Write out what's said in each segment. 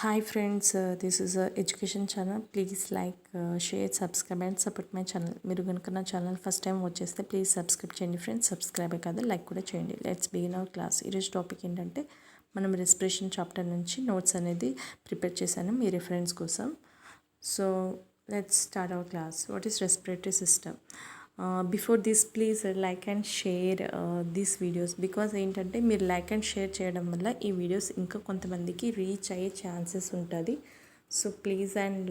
Hi friends, this is a education channel. Please like, share, subscribe and support my channel. మీరు కనుక నా channel first time వచ్చేస్తే please subscribe చేయండి friends. సబ్స్క్రైబే కాదు like కూడా చేయండి. Let's begin our class. ఈరోజు టాపిక్ ఏంటంటే మనం రెస్పిరేషన్ చాప్టర్ నుంచి నోట్స్ అనేది ప్రిపేర్ చేశాను మీ రిఫరెన్స్ కోసం. So let's start our class. What is respiratory system? Before this please like and share these videos. Because ఏంటంటే మీరు లైక్ అండ్ షేర్ చేయడం వల్ల ఈ వీడియోస్ ఇంకా కొంతమందికి రీచ్ అయ్యే ఛాన్సెస్ ఉంటుంది. So please and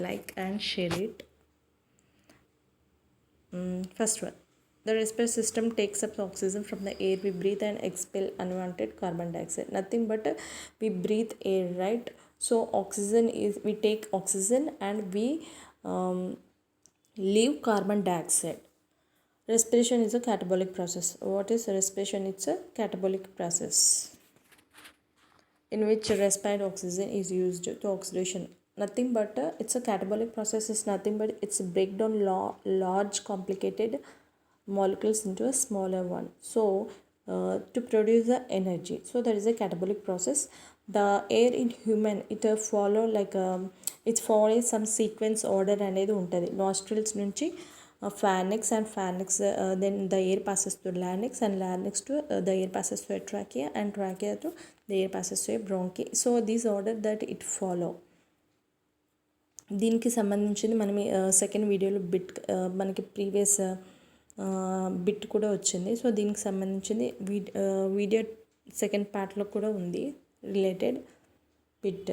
like and share it. First one, the respiratory system takes up oxygen from the air we breathe and expel unwanted carbon dioxide. Nothing but we breathe air, right? So oxygen is, we take oxygen and we leave carbon dioxide. Respiration is a catabolic process. What is respiration? It's a catabolic process in which respired oxygen is used to oxidation. Nothing but it's a catabolic process is nothing but it's a breakdown large complicated molecules into a smaller one. So to produce the energy. So there is a catabolic process. The air in human, it follow like it follows some sequence order అనేది ఉంటుంది. Nostrils నుంచి pharynx and pharynx, then the air passes to larynx and larynx to the air passes to a trachea and trachea to the air passes to a bronchi. So this order that it follow. దీనికి సంబంధించింది మనం second వీడియోలో మనకి previous bit కూడా వచ్చింది. So దీనికి సంబంధించింది video second పార్ట్లో కూడా ఉంది related bit.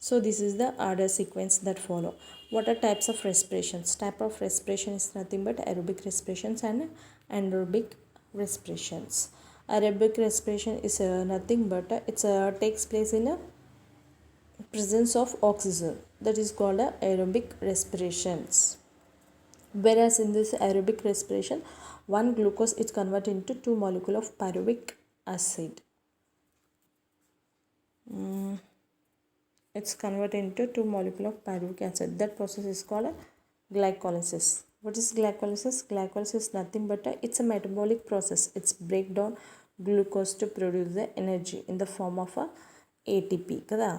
So this is the order sequence that follow. What are types of respirations? Type of respiration is nothing but aerobic respirations and anaerobic respirations. Aerobic respiration is nothing but it takes place in a presence of oxygen. That is called aerobic respirations. Whereas in this aerobic respiration, one glucose is converted into 2 molecules of pyruvic acid. It's converted into 2 molecules of pyruvic acid. That process is called glycolysis. What is glycolysis? Glycolysis is nothing but it's a metabolic process. It's break down glucose to produce the energy in the form of a ATP. Kada?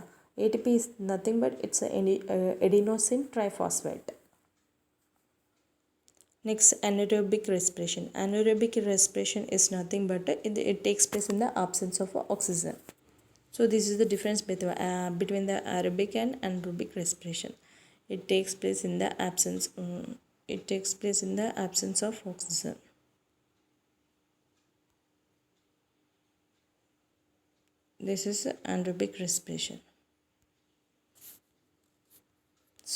ATP is nothing but it's adenosine triphosphate. Next, anaerobic respiration. Anaerobic respiration is nothing but it takes place in the absence of oxygen. So this is the difference between the aerobic and anaerobic respiration. It takes place in the absence. It takes place in the absence of oxygen. This is anaerobic respiration.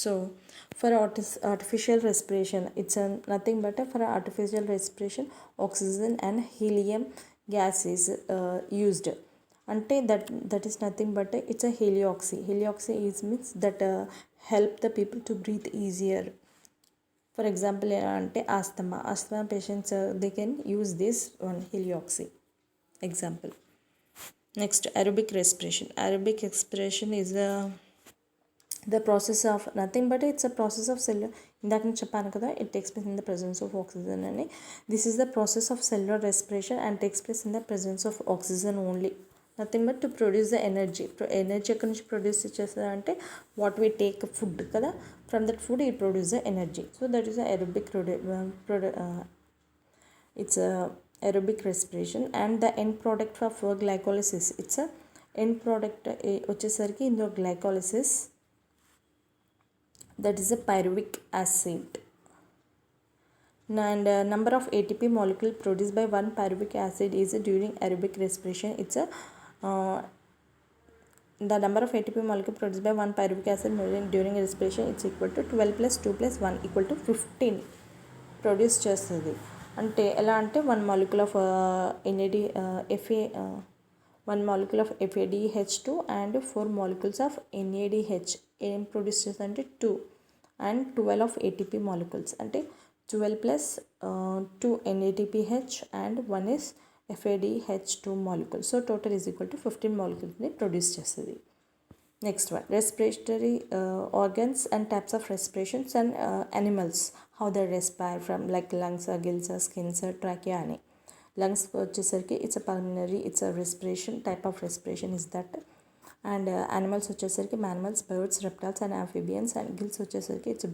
So for artificial respiration, it's nothing but for artificial respiration, oxygen and helium gas is used. Ante that is nothing but it's a helioxy. Helioxy is means that help the people to breathe easier. For example, ante asthma patients they can use this one helioxy example. Next, aerobic respiration. Aerobic respiration is the process of nothing but it's a process of cellular. ఇందాక నేను చెప్పాను కదా, it takes place in the presence of oxygen అని. This is the process of cellular respiration and takes place in the presence of oxygen only. Nothing but to produce the energy. Energy ఎక్కడి నుంచి produce చేస్తుంది అంటే what we take food కదా, from that food it produce the energy. So that is aerobic it's a aerobic respiration. And the end product for glycolysis, it's a end product వచ్చేసరికి ఇందులో glycolysis, that is a pyruvic acid. And number of ATP molecule produced by one pyruvic acid is during aerobic respiration. It's a the number of ATP molecule produced by one pyruvic acid during respiration it's equal to 12 plus 2 plus 1 equal to 15 produce చేస్తుంది. అంటే ఎలా అంటే 1 molecule of one molecule of FADH2 and 4 molecules of NADH ఏం produce చేస్తుంది అంటే 2 and 12 of ATP molecules అంటే 12 plus 2 NADPH and 1 is FADH2 molecule. So total is equal to 15 molecules ని produce చేస్తుంది. Next one, respiratory organs and types of respirations and animals, how they respire from like lungs, gills, skins, trachea అని. Lungs వచ్చేసరికి it's a pulmonary, it's a respiration, type of respiration is that and animals వచ్చేసరికి mammals, birds, reptiles and amphibians. And gills వచ్చేసరికి it's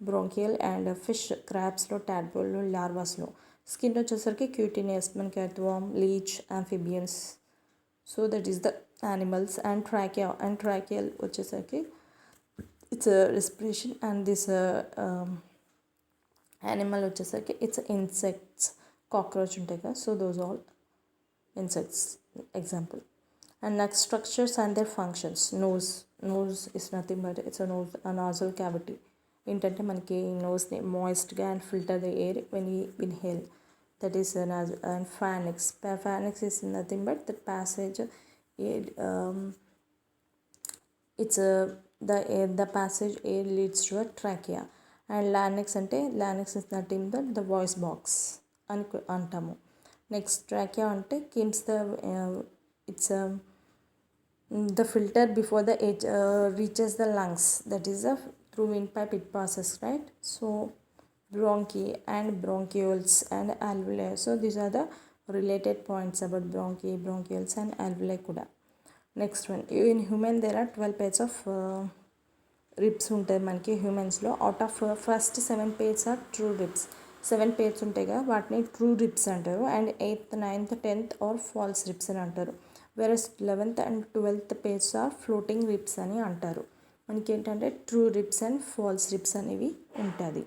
bronchial and fish, క్రాబ్స్లో, టాడ్పోల్లో, లార్వాస్లో. Skin వచ్చేసరికి cutaneous, మనకి earthworm, leech, amphibians. So that is the animals. And tracheal వచ్చేసరికి it's respiration. And this animal వచ్చేసరికి it's insects, cockroach ఉంటాయి కదా, so those all insects example. And next, structures and their functions. Nose is nothing but it's a nasal cavity. ఏంటంటే మనకి నోస్ని మాయిస్ట్గా and filter the air when you inhale, that is nasal. And pharynx is nothing but the passage air, it's the passage air leads to a trachea. And larynx is nothing but the voice box అని అంటాము. Next trachea అంటే keeps it's the filter before the edge reaches the lungs, that is through windpipe it passes, right? So bronchi and bronchioles and alveoli. So these are the related points about bronchioles and alveoli kuda. Next one, in human there are 12 pairs of ribs ఉంటాయి మనకి హ్యూమన్స్లో. Out of first 7 pairs are true ribs. 7 pairs ఉంటాయి కదా, వాటిని true ribs అంటారు. And 8th, 9th, 10th are false ribs అని అంటారు. Whereas 11th and 12th pairs are floating ribs అని అంటారు. మనకి ఏంటంటే true ribs and false ribs అనేవి ఉంటుంది.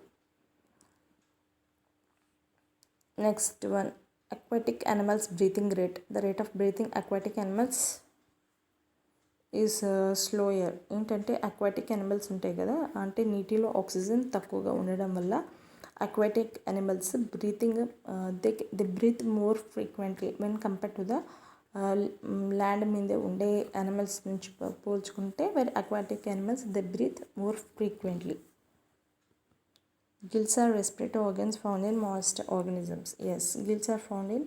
Next one, aquatic animals breathing rate. The rate of breathing aquatic animals is slower. ఏంటంటే aquatic animals ఉంటాయి కదా, అంటే నీటిలో ఆక్సిజన్ తక్కువగా ఉండడం వల్ల aquatic animals breathing they breathe more frequently when compare to the land మీద ఉండే యానిమల్స్ నుంచి పోల్చుకుంటే very aquatic animals they breathe more frequently. Gills are respiratory organs found in most organisms. Yes, gills are found in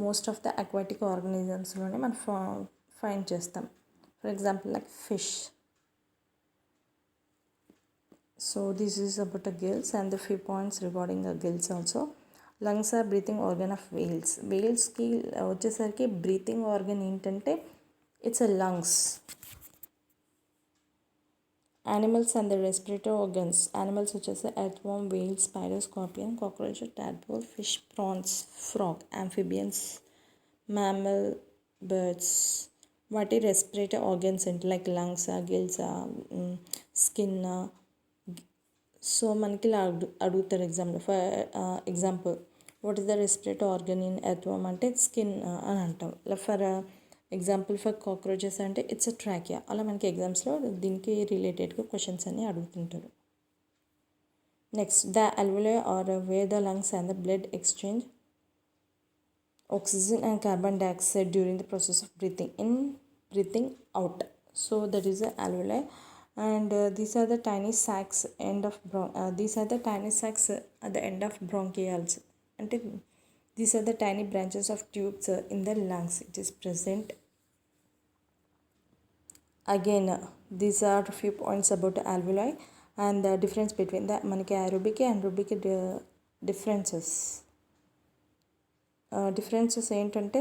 most of the aquatic organisms లోనే మనం find చేస్తాం. For example, like fish. So this is about the gills and the few points regarding the gills also. Lungs are breathing organ of whales. Whalesకి వచ్చేసరికి breathing organ ఏంటంటే it's a lungs. Animals and the respiratory organs. Animals వచ్చేసి earthworm, whale, spider, scorpion, cockroach, tadpole, fish, prawns, frog, amphibians, mammal, birds. వాటి respiratory organs ఏంటి, like lungs, gills, skin. So మనకి ఇలా అడుగుతారు example. For example, what is the respiratory organ in earthworm అంటే skin అని అంటాం. For example for cockroaches అంటే it's a trachea. అలా మనకి ఎగ్జామ్స్లో దీనికి రిలేటెడ్గా క్వశ్చన్స్ అన్ని అడుగుతుంటారు. Next, the alveoli are where the lungs and the blood exchange oxygen and carbon dioxide during the process of breathing in, breathing out. So that is the alveoli. And these are the tiny sacs at the end of bronchioles. And these are the tiny branches of tubes in the lungs. It is present. Again, these are a few points about the alveoli and the difference between the manaki aerobic and anaerobic differences. Differences ఏంటంటే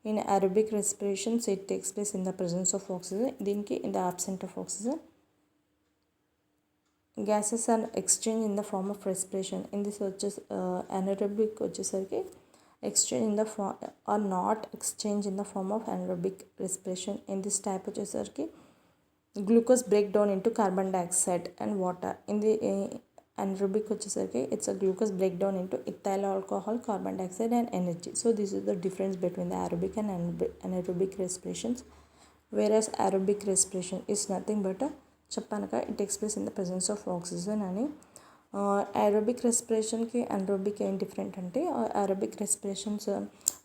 in aerobic respirations it takes place in the presence of oxygen. దీనికి in the absence of oxygen. Gases are exchanged in the form of respiration. In this anaerobic వచ్చేసరికి exchange in the form or not exchange in the form of anaerobic respiration. In this type వచ్చేసరికి glucose break down into carbon dioxide and water. In the anaerobic వచ్చేసరికి it's a glucose breakdown into ethyl alcohol, carbon dioxide and energy. So this is the difference between the aerobic and anaerobic respirations. Whereas aerobic respiration is nothing but చెప్పానుక it takes place in the presence of oxygen అని. aerobic రెస్పిరేషన్కి anaerobic ఏం different అంటే aerobic respirations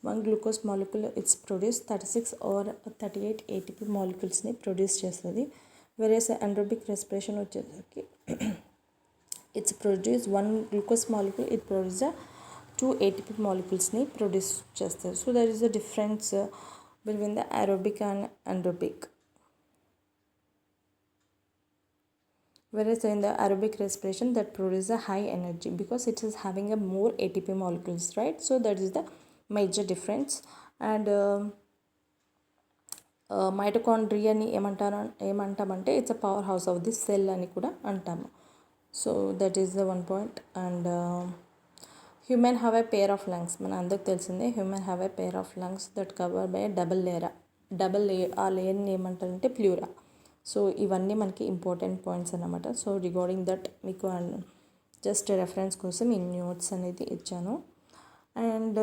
one glucose molecule it's produce 36 or 38 ATP moleculesని produce చేస్తుంది. whereas anaerobic respiration వచ్చేసరికి it's produce one glucose molecule, it produces 2 ATP moleculesని produce చేస్తారు. So there is a difference between the aerobic and anaerobic. Whereas in the aerobic respiration that produces a high energy because it is having a more ATP molecules, right? So that is the major difference. And మైటోకాండ్రియాని ఏమంటామంటే it's a power house of the cell అని కూడా అంటాము. So that is the one point. And human have a pair of lungs, మన అందరికి తెలిసిందే. Human have a pair of lungs that cover by double layer. ఆ లేయర్ని ఏమంటారంటే pleura. So ఇవన్నీ మనకి ఇంపార్టెంట్ పాయింట్స్ అన్నమాట. సో రిగార్డింగ్ దట్ మీకు జస్ట్ రెఫరెన్స్ కోసం ఈ నోట్స్ అనేది ఇచ్చాను. అండ్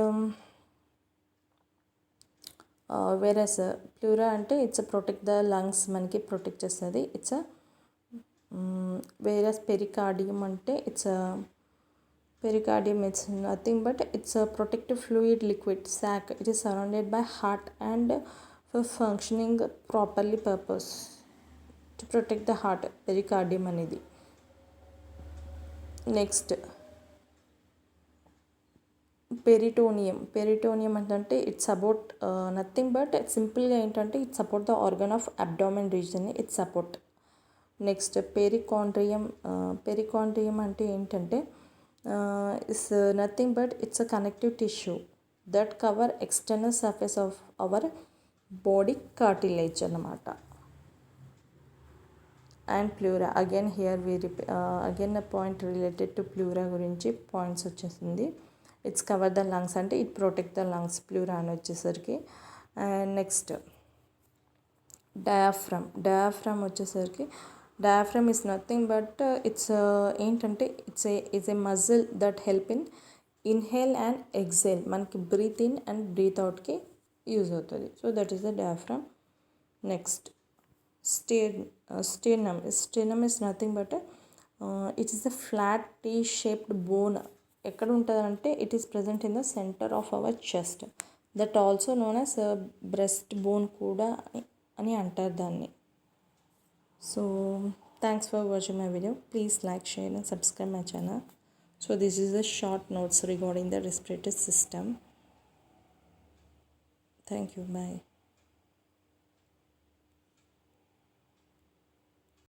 వేరస్ ప్లూరా అంటే ఇట్స్ ప్రొటెక్ట్ ద లంగ్స్, మనకి ప్రొటెక్ట్ చేస్తుంది. ఇట్స్ వేరస్ పెరికార్డియం అంటే pericardium is nothing but it's a protective fluid liquid sac. It is surrounded by heart and for functioning properly purpose to protect the heart. Pericardium అనేది. Next peritoneum అంటే it's about nothing but సింపుల్గా ఏంటంటే it's support the organ of abdomen region. It's support. Next perichondrium అంటే ఏంటంటే is nothing but it's a connective tissue that cover external surface of our body cartilage అన్నమాట. And pleura again here again a point related to pleura గురించి points వచ్చేసింది. It's cover the lungs అంటే it protect the lungs pleura అని వచ్చేసరికి. And next diaphragm వచ్చేసరికి diaphragm is nothing but it's ఏంటంటే it's a muscle that help in inhale and exhale. మనకి breathe in and breathe అవుట్కి use అవుతుంది. So that is the diaphragm. Next sternum is nothing but it is the flat T shaped bone. ఎక్కడ ఉంటుందంటే it is present in the centre of our chest. That also known as breast bone కూడా అని అంటారు దాన్ని. So thanks for watching my video. Please like, share and subscribe my channel. So this is the short notes regarding the respiratory system. Thank you. Bye.